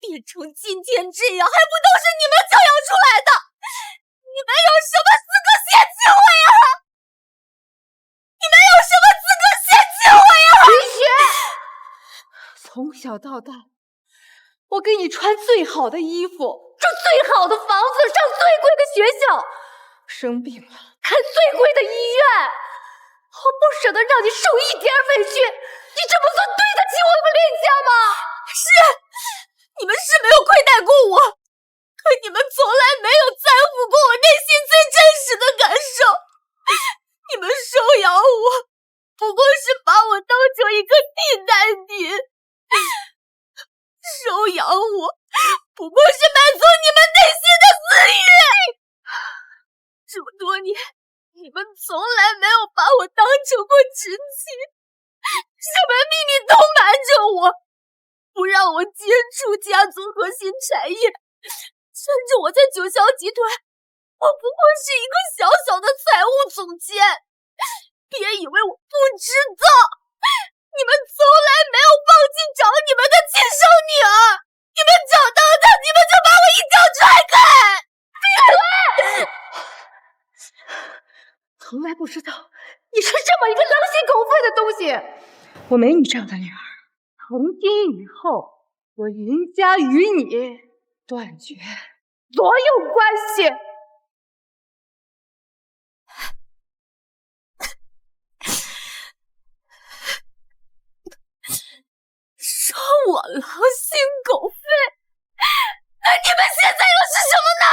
变成今天这样，还不都是你们教养出来的？你们有什么资格嫌弃我呀？你们有什么资格嫌弃我呀？林雪，从小到大，我给你穿最好的衣服，住最好的房子，上最贵的学校，生病了看最贵的医院，我不舍得让你受一点委屈，你这么做对得起我们林家吗？是，你们是没有亏待过我，可你们从来没有在乎过我内心最真实的感受。你们收养我，不过是把我当成一个替代品。收养我，不过是满足你们内心的私欲。这么多年，你们从来没有把我当成过知己，什么秘密都瞒着我，不让我接触家族核心产业，甚至我在九霄集团，我不过是一个小小的财务总监。别以为我不知道，你们从来没有放弃找你们的亲生女儿，你们找到他，你们就把我一脚踹开！闭嘴！从来不知道你是这么一个狼心狗肺的东西。我没你这样的女儿。从今以后，我林家与你断绝所有关系。说我狼心狗肺，那你们现在又是什么呢？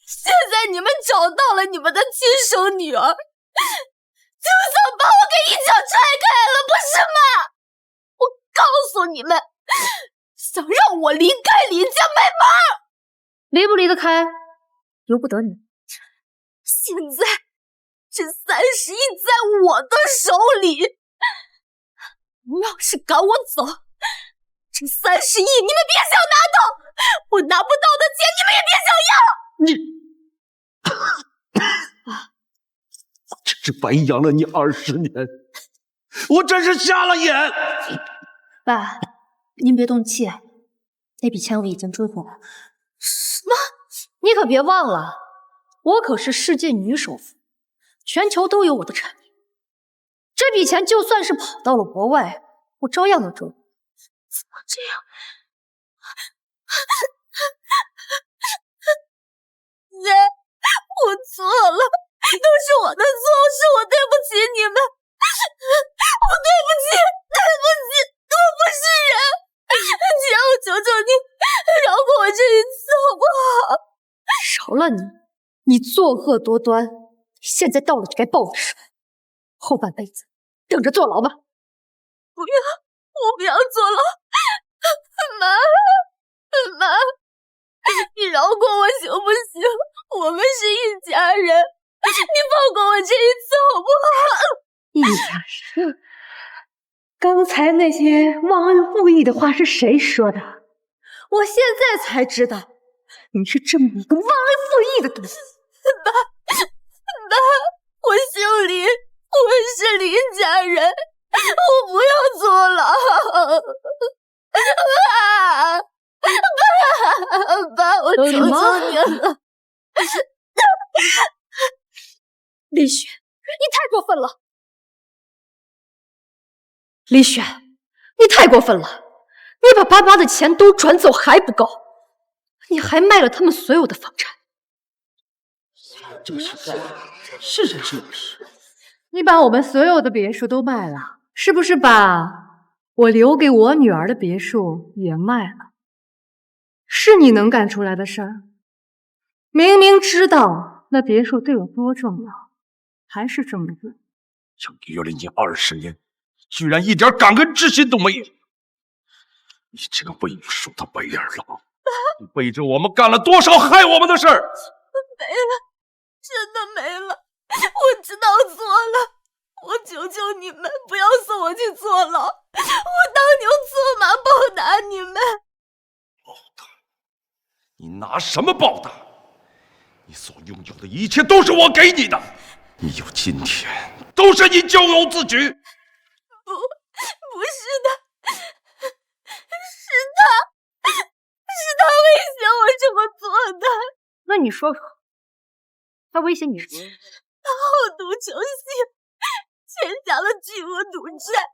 现在你们找到了你们的亲生女儿，就想把我给一脚踹开了，不是吗？我告诉你们，想让我离开林家卖妈，离不离得开，由不得你。现在这30亿在我的手里，你要是赶我走，这30亿你们别想拿到，我拿不到的钱你们也别想要。你，我真是白养了你20年，我真是瞎了眼。爸，您别动气，那笔钱我已经追回来了。什么？你可别忘了，我可是世界女首富，全球都有我的产业。这笔钱就算是跑到了国外，我照样能挣。怎么这样？姐，我错了，都是我的错，是我对不起你们，我对不起，我不是人。姐，我求求你，饶过我这一次好不好？饶了你作恶多端，现在到了就该报的时候，后半辈子等着坐牢吧。不要，我不要坐牢，妈，你饶过我行不行？我们是一家人，你放过我这一次好不好？一家人。刚才那些忘恩负义的话是谁说的？我现在才知道，你是这么一个忘恩负义的东西。爸，我姓林，我是林家人，我不要坐牢。爸，我求求你了。李雪，你太过分了！李雪，你太过分了！你把爸妈的钱都转走还不够，你还卖了他们所有的房产。这是人是事。你把我们所有的别墅都卖了，是不是把我留给我女儿的别墅也卖了？是你能干出来的事儿？明明知道那别墅对我多重要，还是这么做。养育了你20年，居然一点感恩之心都没有！你这个未熟的白眼狼，你背着我们干了多少害我们的事儿？没了，真的没了，我知道错了，我求求你们不要送我去坐牢，我当牛做马报答你们。报答？你拿什么报答？你所拥有的一切都是我给你的，你有今天都是你咎由自取。不是的，是他威胁我这么做的。那你说说，他威胁你什么？他好赌成性，欠下了巨额赌债，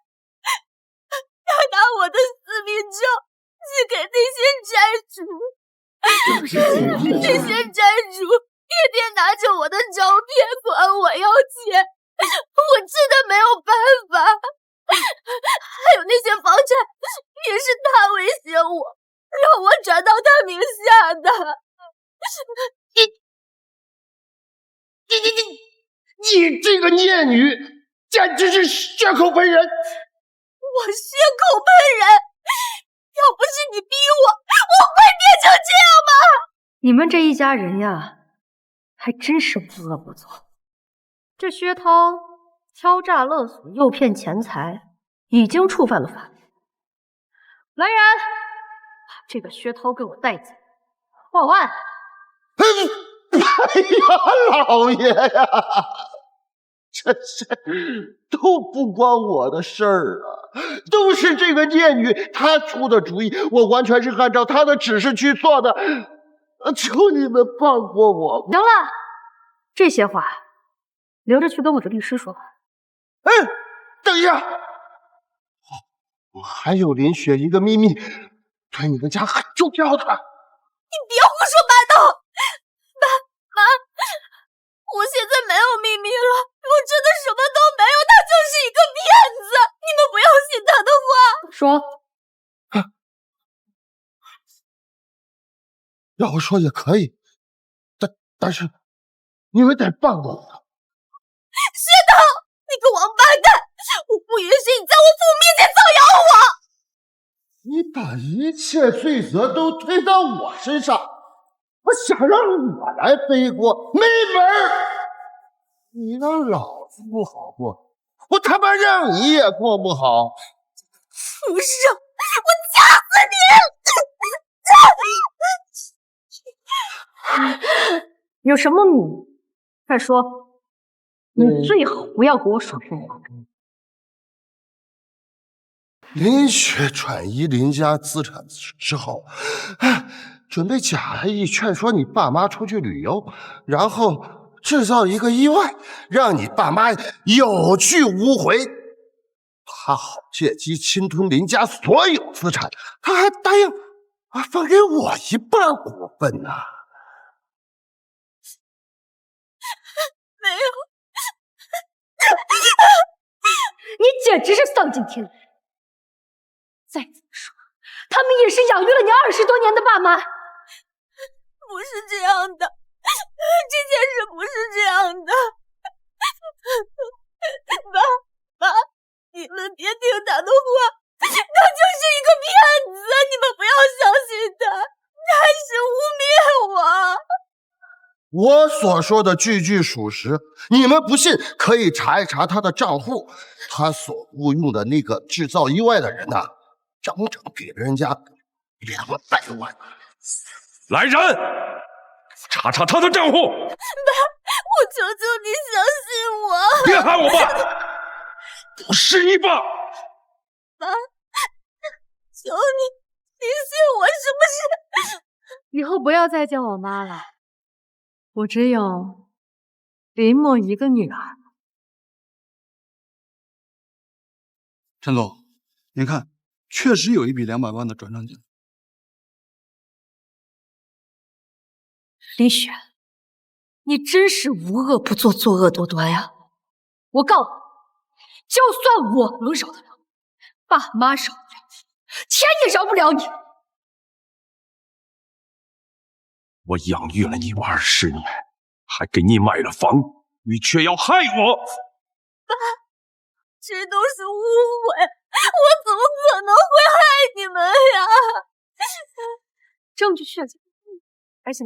他拿我的私密照寄给那些债主，那些债主天天拿着我的照片管我要钱，我真的没有办法。还有那些房产也是他威胁我，让我转到他名下的。你这个孽女，简直是血口喷人！我血口喷人？要不是你逼我会变成这样吗？你们这一家人呀，还真是无恶不作。这薛涛敲诈勒索、诱骗钱财，已经触犯了法律。来人，把这个薛涛给我带走，报案！哎呀，老爷呀！这都不关我的事儿啊，都是这个孽女她出的主意，我完全是按照她的指示去做的。求你们放过我吧！行了，这些话留着去跟我的律师说吧。哎，等一下，我还有林雪一个秘密，对你们家很重要的。你别胡说八道！妈，我现在没有秘密了，我真的什么都没有，他就是一个骗子，你们不要信他的话。说。要我说也可以，但是你们得放过我。薛涛，你个王八蛋！我不允许你在我父面前造谣我！你把一切罪责都推到我身上，我想让我来背锅，没门儿！你让老子不好过，我他妈让你也过不好。畜生！我掐死你！有什么秘密？快说！你最好不要给我耍废话。林雪转移林家资产之后，准备假意劝说你爸妈出去旅游，然后制造一个意外，让你爸妈有去无回。他好借机侵吞林家所有资产，他还答应分给我一半股份呢。没有，你简直是丧尽天良！再怎么说，他们也是养育了你20多年的爸妈。不是这样的，这件事不是这样的。妈，你们别听他的话，他就是一个骗子，你们不要相信他，他是污蔑我。我所说的句句属实，你们不信可以查一查他的账户，他所雇佣的那个制造意外的人呐，整整给了人家200万。来人，查查他的账户。爸，我求求你相信我。别喊我爸，不是你爸。爸，求你信我是不是？以后不要再叫我妈了。我只有林默一个女儿。陈总，您看，确实有一笔200万的转账进来。林雪，你真是无恶不作，作恶多端呀！我告诉你，就算我能饶得了你，爸妈饶不了你，钱也饶不了你。我养育了你20年，还给你买了房，你却要害我！爸，这都是误会，我怎么可能会害你们呀？证据确凿，而且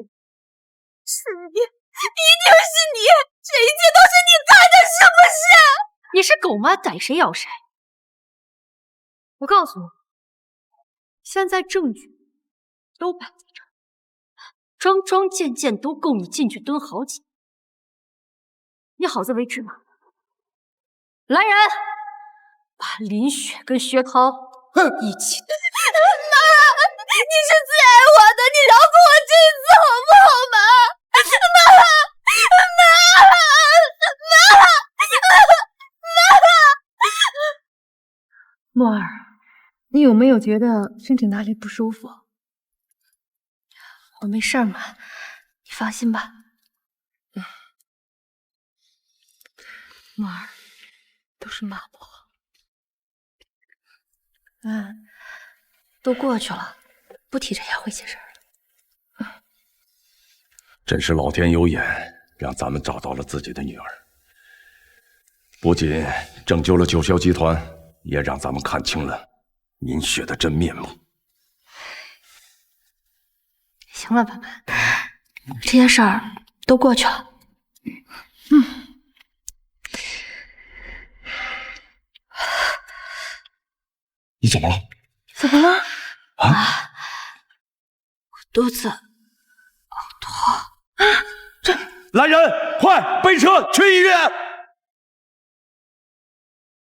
是你，一定是你，这一切都是你干的，是不是？你是狗妈逮谁咬谁。我告诉你，现在证据都摆在这儿，桩桩件件都够你进去蹲好几年。你好自为之吧。来人，把林雪跟薛涛一起。妈，你是最爱我的，你饶过我这次好不好，妈？默儿，你有没有觉得身体哪里不舒服？我没事儿妈，你放心吧。默儿，都是妈不好。都过去了，不提这些晦气事儿了。真是老天有眼，让咱们找到了自己的女儿，不仅拯救了九霄集团，也让咱们看清了林雪的真面目。行了，爸爸，这些事儿都过去了。你怎么了？怎么了？啊！我肚子呕吐。来人，快备车去医院！